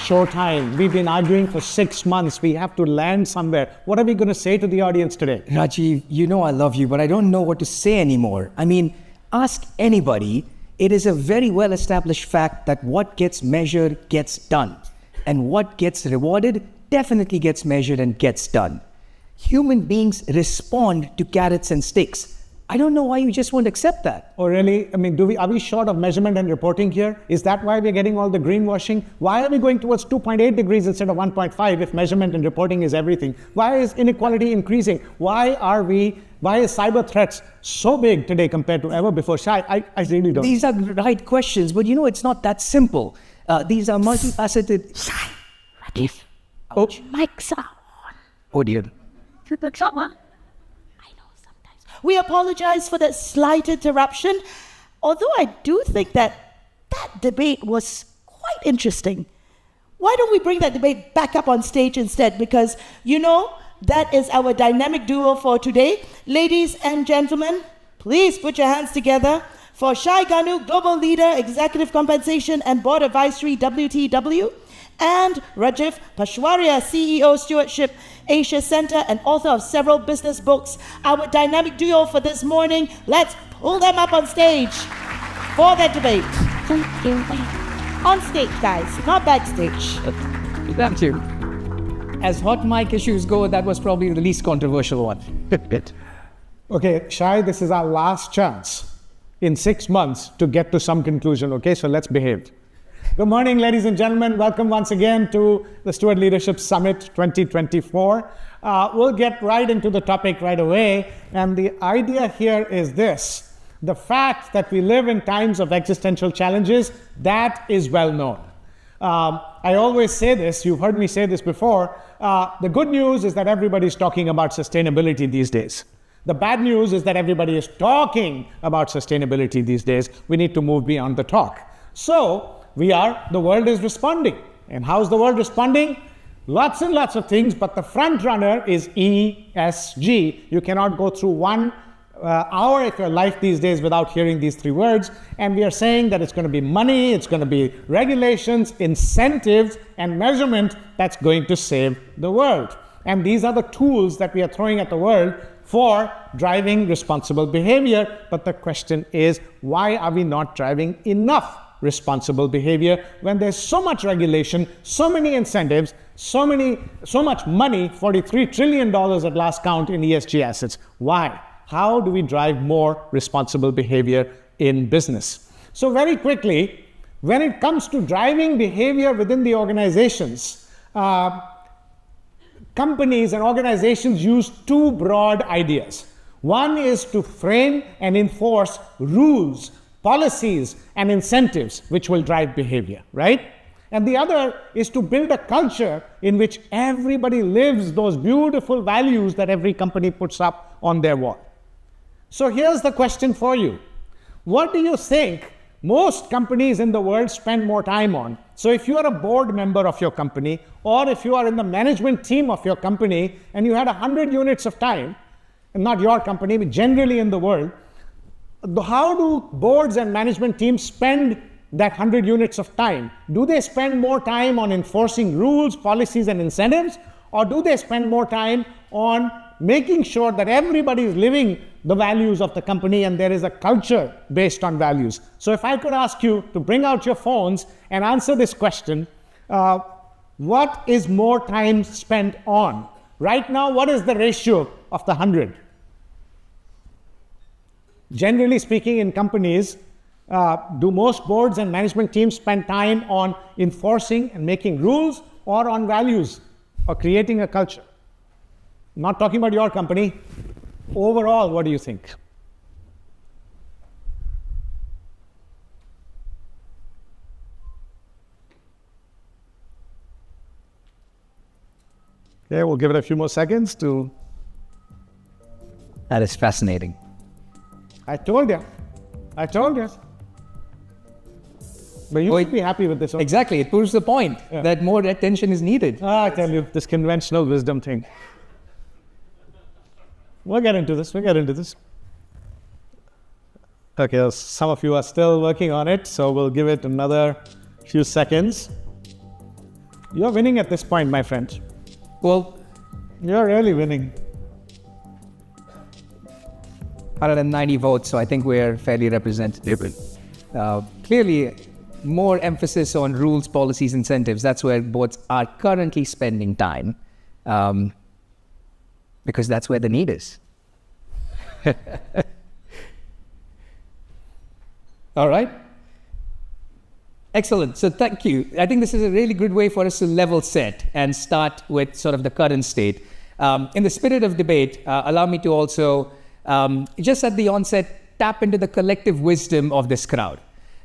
showtime. We've been arguing for 6 months. We have to land somewhere. What are we going to say to the audience today? Rajeev, you know I love you, but I don't know what to say anymore. I mean, ask anybody. It is a very well-established fact that what gets measured gets done. And what gets rewarded definitely gets measured and gets done. Human beings respond to carrots and sticks. I don't know why you just won't accept that. Oh, really? I mean, are we short of measurement and reporting here? Is that why we're getting all the greenwashing? Why are we going towards 2.8 degrees instead of 1.5 if measurement and reporting is everything? Why is inequality increasing? Why is cyber threats so big today compared to ever before? Shai, I really don't. These are the right questions, but you know, it's not that simple. These are multifaceted. Shai, Rajeev, Oh, mics are on. Oh dear. We apologize for that slight interruption, although I do think that debate was quite interesting. Why don't we bring that debate back up on stage instead? Because, you know, that is our dynamic duo for today. Ladies and gentlemen, please put your hands together for Shai Ganu, Global Leader, Executive Compensation and Board Advisory, WTW, and Rajeev Peshawaria, CEO, Stewardship Asia Center, and author of several business books. Our dynamic duo for this morning. Let's pull them up on stage for that debate. Thank you. On stage, guys, not backstage. Thank you. As hot mic issues go, that was probably the least controversial one. okay, Shai, this is our last chance in 6 months to get to some conclusion, okay? So let's behave. Good morning, ladies and gentlemen. Welcome once again to the Steward Leadership Summit 2024. We'll get right into the topic right away. And the idea here is this. The fact that we live in times of existential challenges, that is well known. I always say this, you've heard me say this before. The good news is that everybody's talking about sustainability these days. The bad news is that everybody is talking about sustainability these days. We need to move beyond the talk. So, the world is responding. And how's the world responding? Lots and lots of things, but the front runner is ESG. You cannot go through 1 hour of your life these days without hearing these 3 words. And we are saying that it's going to be money, it's going to be regulations, incentives, and measurement that's going to save the world. And these are the tools that we are throwing at the world for driving responsible behavior. But the question is, why are we not driving enough responsible behavior when there's so much regulation, so many incentives, so much money, $43 trillion at last count in ESG assets? Why? How do we drive more responsible behavior in business? So very quickly, when it comes to driving behavior within the organizations, companies and organizations use 2 broad ideas. One is to frame and enforce rules, policies, and incentives which will drive behavior, right? And the other is to build a culture in which everybody lives those beautiful values that every company puts up on their wall. So here's the question for you. What do you think most companies in the world spend more time on? So if you are a board member of your company, or if you are in the management team of your company, and you had 100 units of time, and not your company, but generally in the world, how do boards and management teams spend that 100 units of time? Do they spend more time on enforcing rules, policies, and incentives? Or do they spend more time on making sure that everybody is living the values of the company and there is a culture based on values? So if I could ask you to bring out your phones and answer this question, what is more time spent on? Right now, what is the ratio of the 100? Generally speaking, in companies, do most boards and management teams spend time on enforcing and making rules, or on values, or creating a culture? I'm not talking about your company. Overall, what do you think? Okay, we'll give it a few more seconds to... That is fascinating. I told you. But you should be happy with this. Exactly. It proves the point that more attention is needed. I tell you, this conventional wisdom thing. We'll get into this. Okay, some of you are still working on it, so we'll give it another few seconds. You're winning at this point, my friend. Well, You're really winning. 190 votes, so I think we're fairly representative. Clearly, more emphasis on rules, policies, incentives. That's where boards are currently spending time, because that's where the need is. All right. Excellent. So thank you. I think this is a really good way for us to level set and start with sort of the current state. In the spirit of debate, allow me to also, just at the onset, tap into the collective wisdom of this crowd.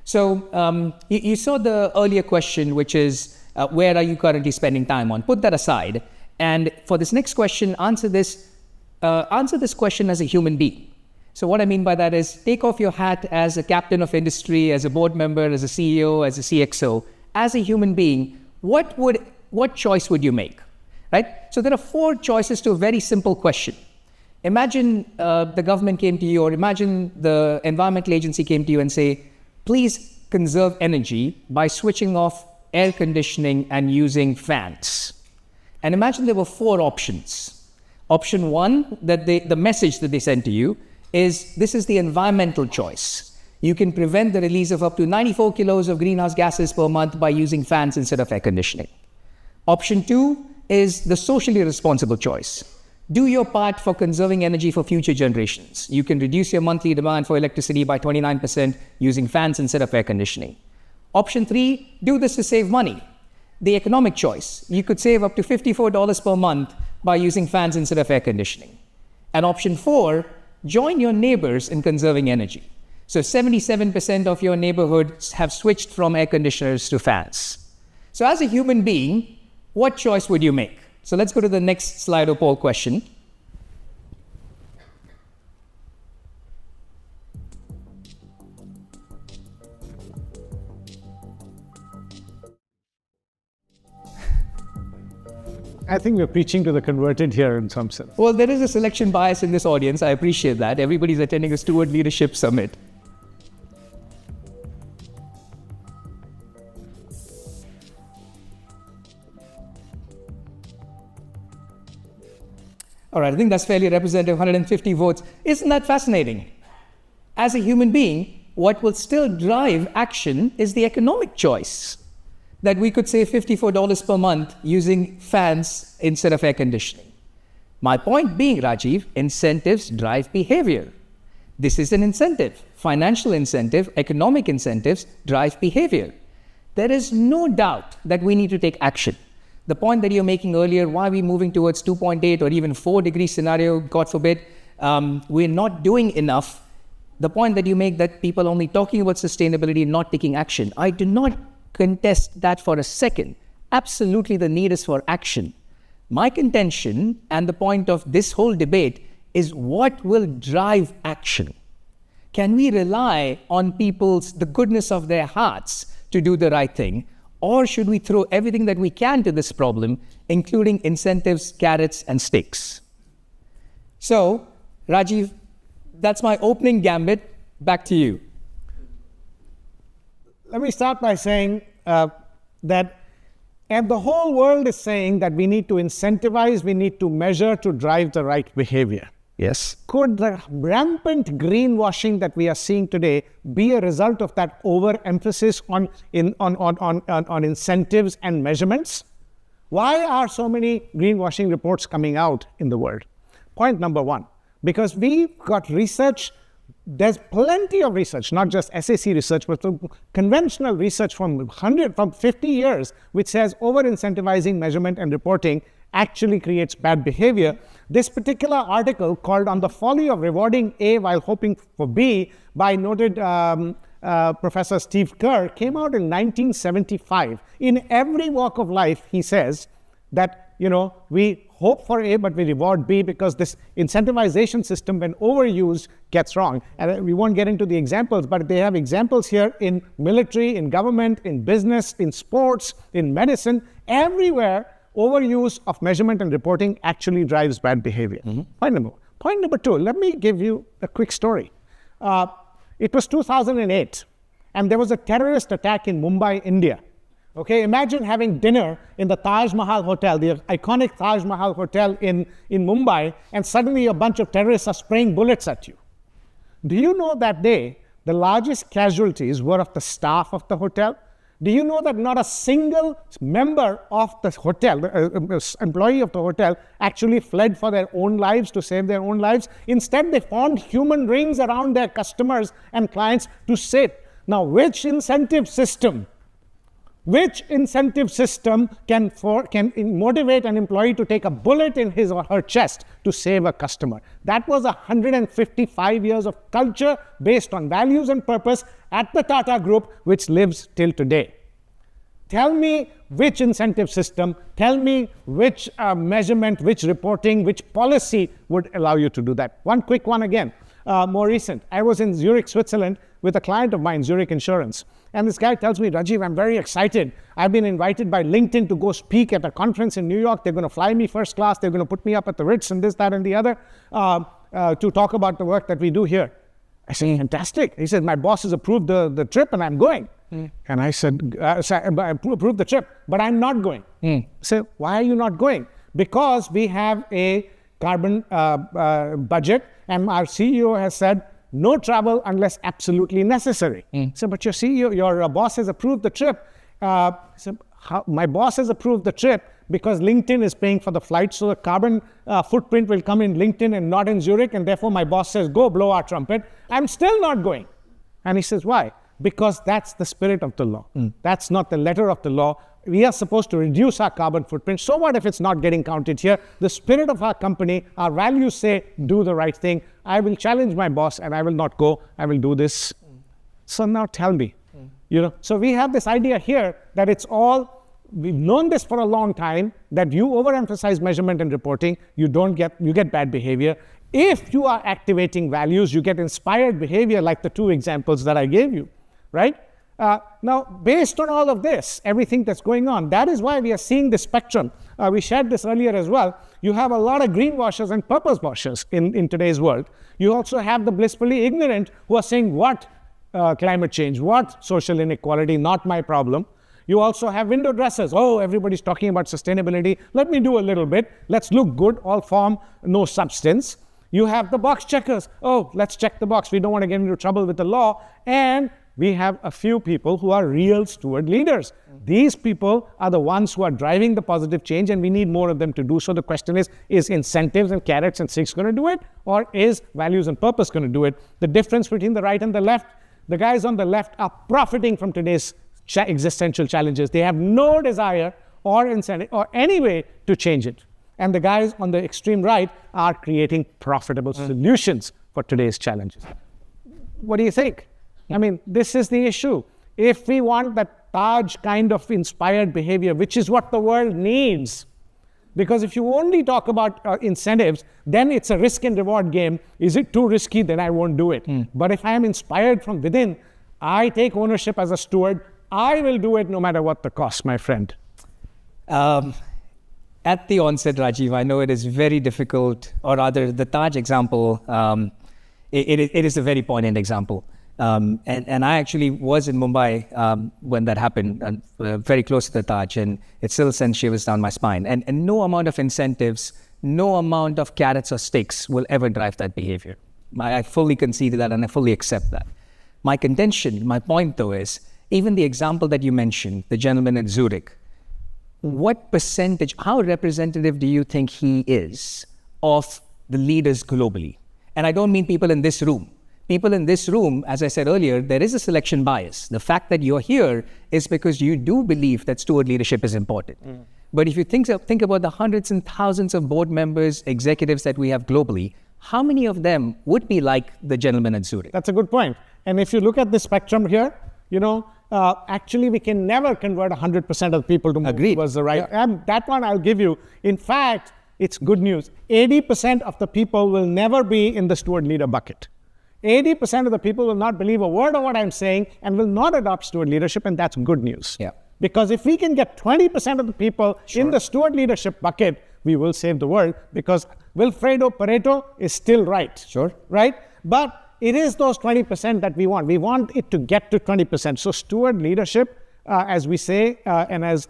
So you saw the earlier question, which is, where are you currently spending time on? Put that aside. And for this next question, answer this question as a human being. So what I mean by that is, take off your hat as a captain of industry, as a board member, as a CEO, as a CXO. As a human being, what choice would you make? Right? So there are 4 choices to a very simple question. Imagine the government came to you, or imagine the environmental agency came to you and say, please conserve energy by switching off air conditioning and using fans. And imagine there were 4 options. Option 1, that the message that they sent to you is, this is the environmental choice. You can prevent the release of up to 94 kilos of greenhouse gases per month by using fans instead of air conditioning. Option 2 is the socially responsible choice. Do your part for conserving energy for future generations. You can reduce your monthly demand for electricity by 29% using fans instead of air conditioning. Option 3, do this to save money. The economic choice. You could save up to $54 per month by using fans instead of air conditioning. And option 4, join your neighbors in conserving energy. So 77% of your neighborhoods have switched from air conditioners to fans. So as a human being, what choice would you make? So let's go to the next slide or poll question. I think we're preaching to the converted here in some sense. Well, there is a selection bias in this audience. I appreciate that. Everybody's attending a Steward Leadership Summit. All right, I think that's fairly representative, 150 votes. Isn't that fascinating? As a human being, what will still drive action is the economic choice. That we could save $54 per month using fans instead of air conditioning. My point being, Rajeev, incentives drive behavior. This is an incentive. Financial incentive, economic incentives drive behavior. There is no doubt that we need to take action. The point that you're making earlier, why are we moving towards 2.8 or even 4 degree scenario, God forbid, we're not doing enough. The point that you make that people are only talking about sustainability and not taking action. I do not contest that for a second. Absolutely, the need is for action. My contention and the point of this whole debate is, what will drive action? Can we rely on the goodness of their hearts to do the right thing? Or should we throw everything that we can to this problem, including incentives, carrots, and sticks? So, Rajeev, that's my opening gambit. Back to you. Let me start by saying that and the whole world is saying that we need to incentivize, we need to measure to drive the right behavior. Yes. Could the rampant greenwashing that we are seeing today be a result of that overemphasis on incentives and measurements? Why are so many greenwashing reports coming out in the world? Point number 1, because we've got research. There's plenty of research, not just SAC research, but conventional research from 50 years, which says over-incentivizing measurement and reporting actually creates bad behavior. This particular article, called "On the Folly of Rewarding A While Hoping for B" by noted Professor Steve Kerr, came out in 1975. In every walk of life, he says that, we hope for A, but we reward B, because this incentivization system, when overused, gets wrong. And we won't get into the examples, but they have examples here in military, in government, in business, in sports, in medicine. Everywhere, overuse of measurement and reporting actually drives bad behavior. Mm-hmm. Point number 2, let me give you a quick story. It was 2008, and there was a terrorist attack in Mumbai, India, Okay, imagine having dinner in the Taj Mahal Hotel, the iconic Taj Mahal Hotel in Mumbai, and suddenly a bunch of terrorists are spraying bullets at you. Do you know that day, the largest casualties were of the staff of the hotel? Do you know that not a single member of the hotel, employee of the hotel, actually fled for their own lives, to save their own lives? Instead, they formed human rings around their customers and clients to save. Now, which incentive system can motivate an employee to take a bullet in his or her chest to save a customer? That was 155 years of culture based on values and purpose at the Tata Group, which lives till today. Tell me which incentive system, tell me which measurement, which reporting, which policy would allow you to do that. One quick one again, more recent. I was in Zurich, Switzerland with a client of mine, Zurich Insurance. And this guy tells me, Rajeev, I'm very excited. I've been invited by LinkedIn to go speak at a conference in New York. They're going to fly me first class. They're going to put me up at the Ritz and this, that, and the other to talk about the work that we do here. I said, fantastic. He said, my boss has approved the trip and I'm going. And I said, I approved the trip, but I'm not going. I said, why are you not going? Because we have a carbon budget and our CEO has said, no travel unless absolutely necessary. So, but your CEO, your boss has approved the trip. So my boss has approved the trip because LinkedIn is paying for the flight. So the carbon footprint will come in LinkedIn and not in Zurich. And therefore my boss says, go blow our trumpet. I'm still not going. And he says, why? Because that's the spirit of the law. That's not the letter of the law. We are supposed to reduce our carbon footprint. So what if it's not getting counted here? The spirit of our company, our values say, do the right thing. I will challenge my boss and I will not go. I will do this. So now tell me, so we have this idea here that it's all, we've known this for a long time, that you overemphasize measurement and reporting, you get bad behavior. If you are activating values, you get inspired behavior like the two examples that I gave you, right? Now, based on all of this, everything that's going on, that is why we are seeing this spectrum. We shared this earlier as well. You have a lot of greenwashers and purpose washers in today's world. You also have the blissfully ignorant who are saying, what climate change, what social inequality, not my problem. You also have window dressers. Oh, everybody's talking about sustainability. Let me do a little bit. Let's look good, all form, no substance. You have the box checkers. Oh, let's check the box. We don't want to get into trouble with the law. And we have a few people who are real steward leaders. These people are the ones who are driving the positive change, and we need more of them to do so. The question is incentives and carrots and sticks going to do it, or is values and purpose going to do it? The difference between the right and the left, the guys on the left are profiting from today's existential challenges. They have no desire or incentive or any way to change it. And the guys on the extreme right are creating profitable solutions for today's challenges. What do you think? I mean, this is the issue. If we want that Taj kind of inspired behavior, which is what the world needs, because if you only talk about incentives, then it's a risk and reward game. Is it too risky? Then I won't do it. But if I am inspired from within, I take ownership as a steward. I will do it no matter what the cost, my friend. At the onset, Rajeev, I know it is very difficult, or rather the Taj example, it is a very poignant example. And I actually was in Mumbai when that happened, and very close to the Taj, and it still sends shivers down my spine. And no amount of incentives, no amount of carrots or sticks will ever drive that behavior. I fully concede that and I fully accept that. My contention, my point though is, even the example that you mentioned, the gentleman in Zurich, what percentage, how representative do you think he is of the leaders globally? And I don't mean people in this room. People in this room, as I said earlier, there is a selection bias. The fact that you're here is because you do believe that steward leadership is important. But if you think about the hundreds and thousands of board members, executives that we have globally, how many of them would be like the gentleman at Zurich? That's a good point. And if you look at the spectrum here, actually we can never convert 100% of the people to move towards the right. Yeah. That one I'll give you. In fact, it's good news. 80% of the people will never be in the steward leader bucket. 80% of the people will not believe a word of what I'm saying and will not adopt steward leadership, and that's good news. Yeah. Because if we can get 20% of the people in the steward leadership bucket, we will save the world, because Wilfredo Pareto is still right. Right? But it is those 20% that we want. We want it to get to 20%. So steward leadership as we say, and as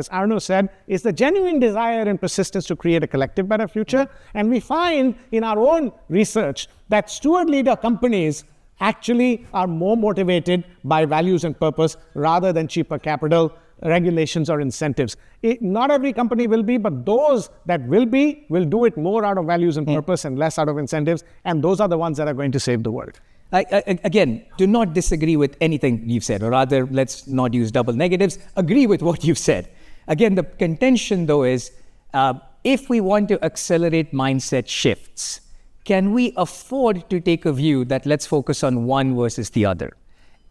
Arno said, is the genuine desire and persistence to create a collective better future. And we find in our own research that steward leader companies actually are more motivated by values and purpose rather than cheaper capital, regulations, or incentives. Not every company will be, but those that will be will do it more out of values and purpose and less out of incentives. And those are the ones that are going to save the world. I again, do not disagree with anything you've said, or rather, let's not use double negatives. Agree with what you've said. Again, the contention, though, is if we want to accelerate mindset shifts, can we afford to take a view that let's focus on one versus the other?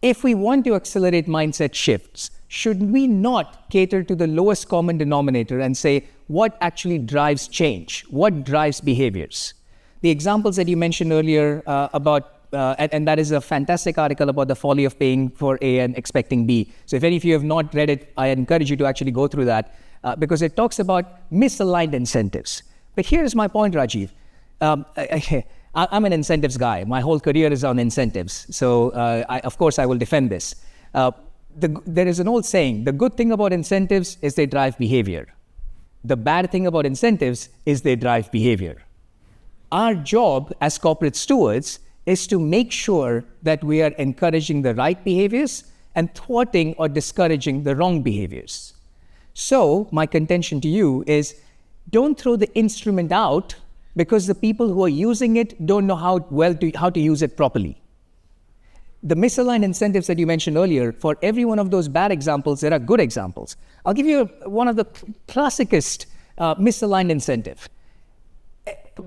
If we want to accelerate mindset shifts, should we not cater to the lowest common denominator and say what actually drives change? What drives behaviors? The examples that you mentioned earlier and that is a fantastic article about the folly of paying for A and expecting B. So if any of you have not read it, I encourage you to actually go through that because it talks about misaligned incentives. But here's my point, Rajeev. I'm an incentives guy. My whole career is on incentives. So of course, I will defend this. There is an old saying, the good thing about incentives is they drive behavior. The bad thing about incentives is they drive behavior. Our job as corporate stewards is to make sure that we are encouraging the right behaviors and thwarting or discouraging the wrong behaviors. So my contention to you is don't throw the instrument out because the people who are using it don't know how to use it properly. The misaligned incentives that you mentioned earlier, for every one of those bad examples, there are good examples. I'll give you one of the classicest misaligned incentive.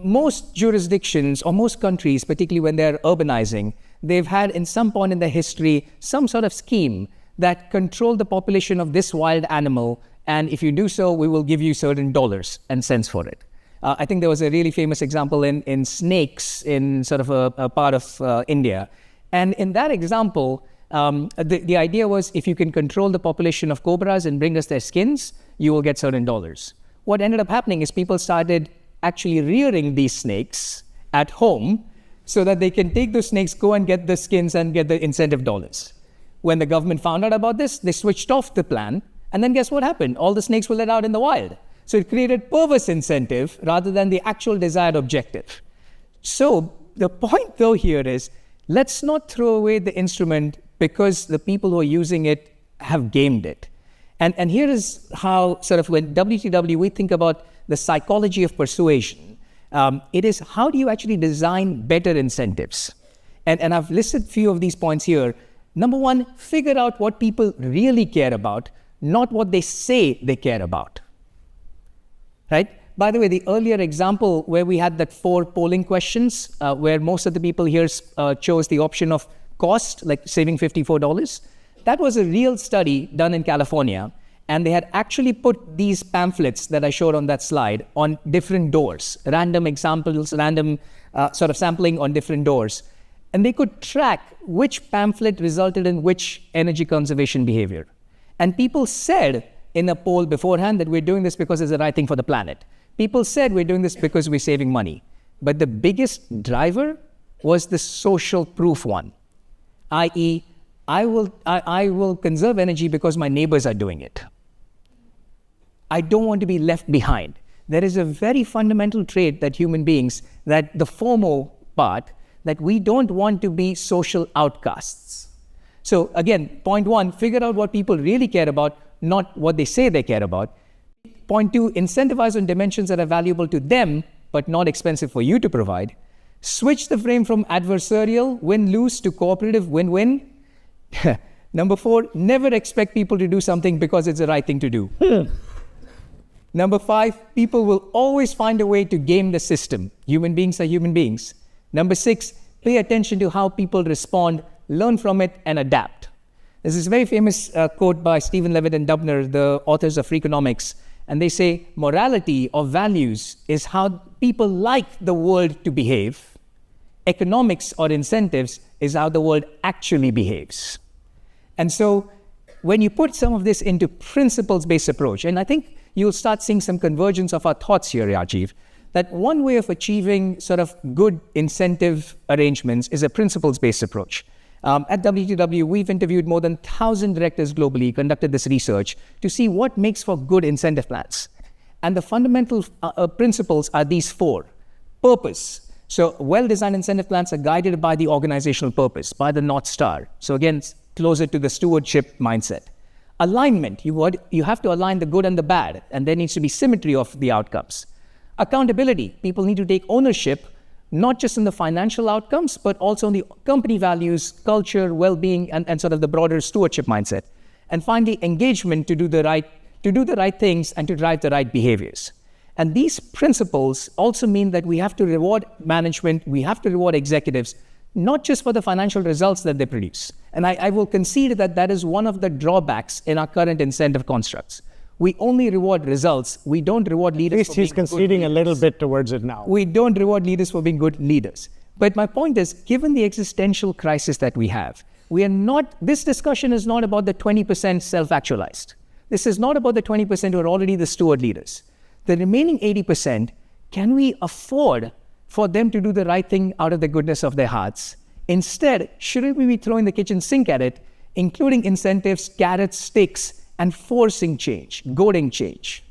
Most jurisdictions or most countries, particularly when they're urbanizing, they've had in some point in their history some sort of scheme that controlled the population of this wild animal, and if you do so, we will give you certain dollars and cents for it. I think there was a really famous example in snakes in sort of a part of India. And in that example, the idea was if you can control the population of cobras and bring us their skins, you will get certain dollars. What ended up happening is people started actually rearing these snakes at home so that they can take those snakes, go and get the skins and get the incentive dollars. When the government found out about this, they switched off the plan. And then guess what happened? All the snakes were let out in the wild. So it created perverse incentive rather than the actual desired objective. So the point though here is, let's not throw away the instrument because the people who are using it have gamed it. And here is how sort of when WTW, we think about the psychology of persuasion. It is how do you actually design better incentives? And I've listed a few of these points here. Number one, figure out what people really care about, not what they say they care about. Right? By the way, the earlier example where we had that 4 polling questions, where most of the people here chose the option of cost, like saving $54, that was a real study done in California. And they had actually put these pamphlets that I showed on that slide on different doors, random examples, random sort of sampling on different doors. And they could track which pamphlet resulted in which energy conservation behavior. And people said in a poll beforehand that we're doing this because it's the right thing for the planet. People said we're doing this because we're saving money. But the biggest driver was the social proof one, i.e., I will conserve energy because my neighbors are doing it. I don't want to be left behind. There is a very fundamental trait that human beings, that the FOMO part, that we don't want to be social outcasts. So again, point 1, figure out what people really care about, not what they say they care about. Point 2, incentivize on dimensions that are valuable to them, but not expensive for you to provide. Switch the frame from adversarial, win-lose, to cooperative, win-win. Number 4, never expect people to do something because it's the right thing to do. Number 5, people will always find a way to game the system. Human beings are human beings. Number 6, pay attention to how people respond, learn from it, and adapt. There's this very famous quote by Stephen Levitt and Dubner, the authors of Freakonomics, and they say, morality or values is how people like the world to behave. Economics or incentives is how the world actually behaves. And so when you put some of this into principles-based approach, and I think you'll start seeing some convergence of our thoughts here, Rajeev, that one way of achieving sort of good incentive arrangements is a principles-based approach. At WTW, we've interviewed more than 1,000 directors globally, conducted this research to see what makes for good incentive plans. And the fundamental principles are these four. Purpose. So well-designed incentive plans are guided by the organizational purpose, by the North Star. So again, closer to the stewardship mindset. Alignment. You have to align the good and the bad, and there needs to be symmetry of the outcomes. Accountability. People need to take ownership, not just in the financial outcomes, but also in the company values, culture, well-being, and sort of the broader stewardship mindset. And finally, engagement to do the right things and to drive the right behaviors. And these principles also mean that we have to reward management, we have to reward executives, not just for the financial results that they produce. And I will concede that that is one of the drawbacks in our current incentive constructs. We only reward results. We don't reward leaders. At least he's conceding a little bit towards it now. We don't reward leaders for being good leaders. But my point is, given the existential crisis that we have, this discussion is not about the 20% self-actualized. This is not about the 20% who are already the steward leaders. The remaining 80%, can we afford for them to do the right thing out of the goodness of their hearts? Instead, shouldn't we be throwing the kitchen sink at it, including incentives, carrots, sticks, and forcing change, goading change?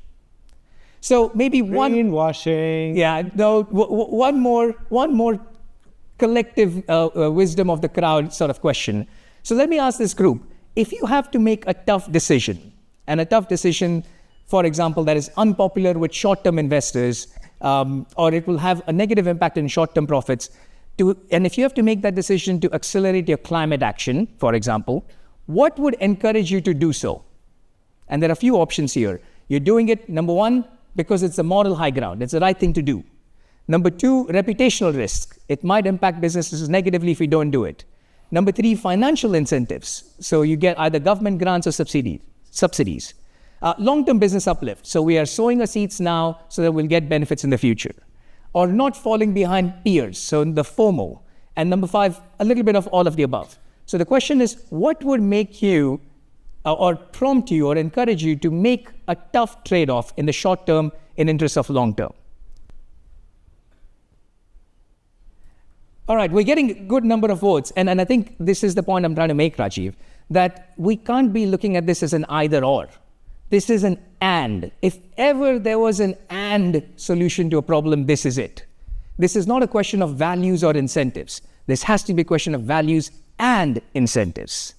So maybe greenwashing. One more collective wisdom of the crowd sort of question. So let me ask this group: if you have to make a tough decision, and a tough decision, for example, that is unpopular with short-term investors, or it will have a negative impact in short-term profits, and if you have to make that decision to accelerate your climate action, for example, what would encourage you to do so? And there are a few options here. You're doing it, number one, because it's a moral high ground. It's the right thing to do. Number two, reputational risk. It might impact businesses negatively if we don't do it. Number three, financial incentives. So you get either government grants or subsidies. Long-term business uplift. So we are sowing our seeds now so that we'll get benefits in the future. Or not falling behind peers, so the FOMO. And number five, a little bit of all of the above. So the question is, what would make you or prompt you or encourage you to make a tough trade-off in the short term in interest of long term? All right, we're getting a good number of votes. And I think this is the point I'm trying to make, Rajeev, that we can't be looking at this as an either or. This is an and. If ever there was an and solution to a problem, this is it. This is not a question of values or incentives. This has to be a question of values and incentives.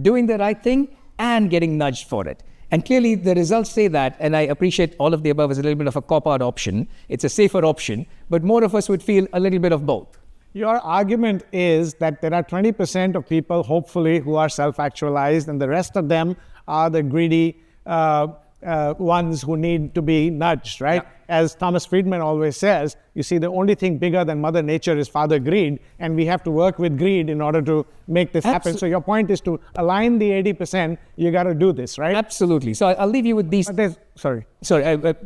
Doing the right thing and getting nudged for it. And clearly the results say that, and I appreciate all of the above is a little bit of a cop-out option. It's a safer option, but more of us would feel a little bit of both. Your argument is that there are 20% of people, hopefully, who are self-actualized, and the rest of them are the greedy ones who need to be nudged, right? Yeah. As Thomas Friedman always says, you see, the only thing bigger than Mother Nature is Father Greed, and we have to work with greed in order to make this happen. So your point is to align the 80%, you got to do this, right? Absolutely. So I'll leave you with these. Sorry,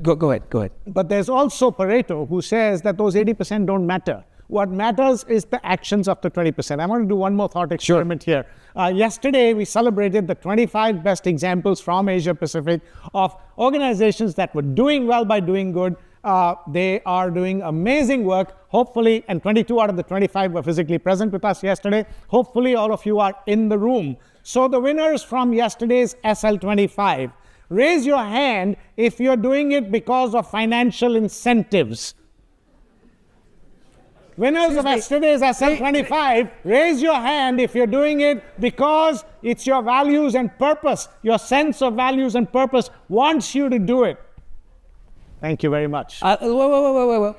go ahead. But there's also Pareto who says that those 80% don't matter. What matters is the actions of the 20%. I want to do one more thought experiment here. Yesterday, we celebrated the 25 best examples from Asia Pacific of organizations that were doing well by doing good. They are doing amazing work, hopefully, and 22 out of the 25 were physically present with us yesterday. Hopefully, all of you are in the room. So the winners from yesterday's SL25, raise your hand if you're doing it because of financial incentives. Winners of yesterday's SL25, raise your hand if you're doing it because it's your values and purpose. Your sense of values and purpose wants you to do it. Thank you very much. Whoa.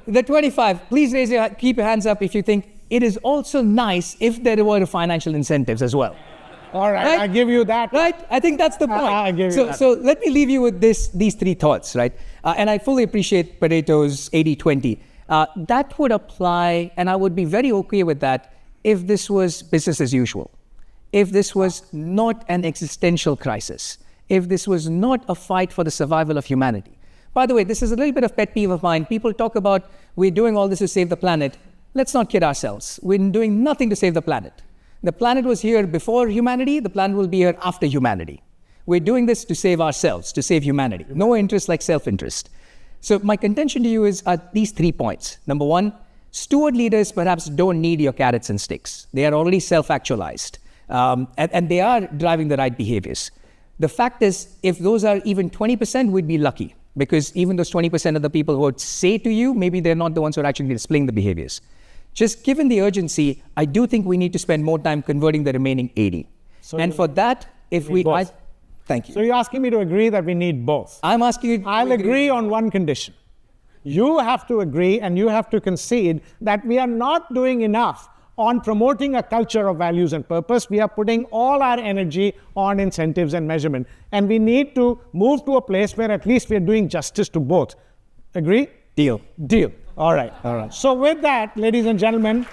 The 25, please keep your hands up if you think it is also nice if there were financial incentives as well. All right, I give you that. Right? I think that's the point. I give you that. So let me leave you with these three thoughts, right? And I fully appreciate Pareto's 80-20. That would apply, and I would be very okay with that if this was business as usual, if this was not an existential crisis, if this was not a fight for the survival of humanity. By the way, this is a little bit of pet peeve of mine. People talk about we're doing all this to save the planet. Let's not kid ourselves. We're doing nothing to save the planet. The planet was here before humanity. The planet will be here after humanity. We're doing this to save ourselves, to save humanity. No interest like self-interest. So my contention to you is these 3 points. Number one, Steward leaders perhaps don't need your carrots and sticks. They are already self-actualized, and they are driving the right behaviors. The fact is, if those are even 20%, we'd be lucky, because even those 20% of the people who would say to you, maybe they're not the ones who are actually displaying the behaviors. Just given the urgency, I do think we need to spend more time converting the remaining 80. And for that, if we... Thank you. So you're asking me to agree that we need both? I'm asking you... I'll agree on one condition. You have to agree and you have to concede that we are not doing enough on promoting a culture of values and purpose. We are putting all our energy on incentives and measurement. And we need to move to a place where at least we are doing justice to both. Agree? Deal. Deal. All right. All right. So with that, ladies and gentlemen,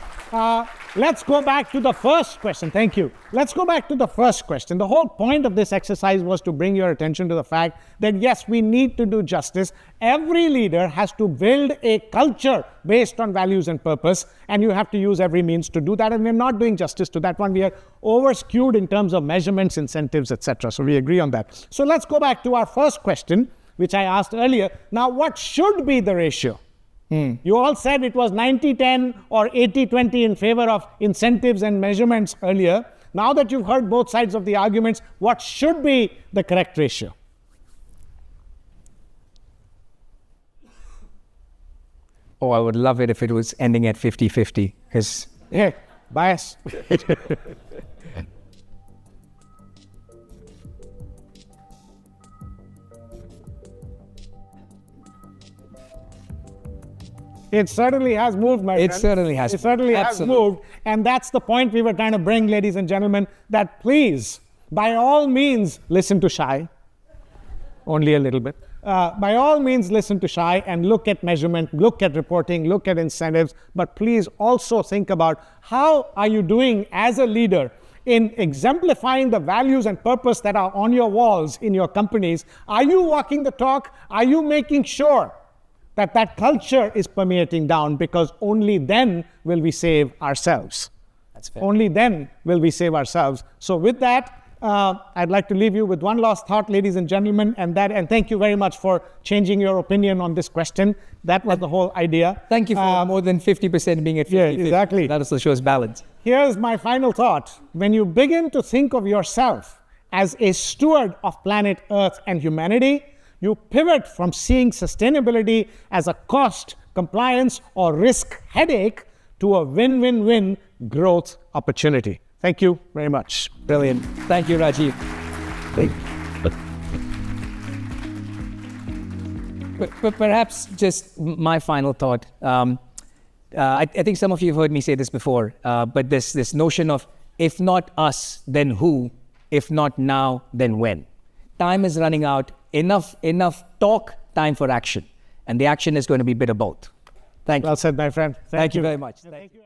let's go back to the first question. Thank you. Let's go back to the first question. The whole point of this exercise was to bring your attention to the fact that, yes, we need to do justice. Every leader has to build a culture based on values and purpose, and you have to use every means to do that. And we're not doing justice to that one. We are over-skewed in terms of measurements, incentives, etc. So we agree on that. So let's go back to our first question, which I asked earlier. Now, what should be the ratio? You all said it was 90-10 or 80-20 in favor of incentives and measurements earlier. Now that you've heard both sides of the arguments, what should be the correct ratio? Oh, I would love it if it was ending at 50-50, because... Hey, bias. It certainly has moved, my friend. It certainly has. It certainly has moved. And that's the point we were trying to bring, ladies and gentlemen, that please, by all means, listen to Shai. Only a little bit. By all means, listen to Shai and look at measurement, look at reporting, look at incentives. But please also think about how are you doing as a leader in exemplifying the values and purpose that are on your walls in your companies. Are you walking the talk? Are you making sure that that culture is permeating down? Because only then will we save ourselves. That's fair. Only then will we save ourselves. So with that, I'd like to leave you with one last thought, ladies and gentlemen, and thank you very much for changing your opinion on this question. That was the whole idea. Thank you for more than 50% being at 50-50. Yeah, exactly. That also shows balance. Here's my final thought. When you begin to think of yourself as a steward of planet Earth and humanity, you pivot from seeing sustainability as a cost, compliance, or risk headache to a win-win-win growth opportunity. Thank you very much. Brilliant. Thank you, Rajeev. But perhaps just my final thought. I think some of you have heard me say this before, but this notion of if not us, then who? If not now, then when? Time is running out. Enough talk, time for action. And the action is going to be a bit of both. Thank you. Well said, my friend. Thank you very much. Thank you.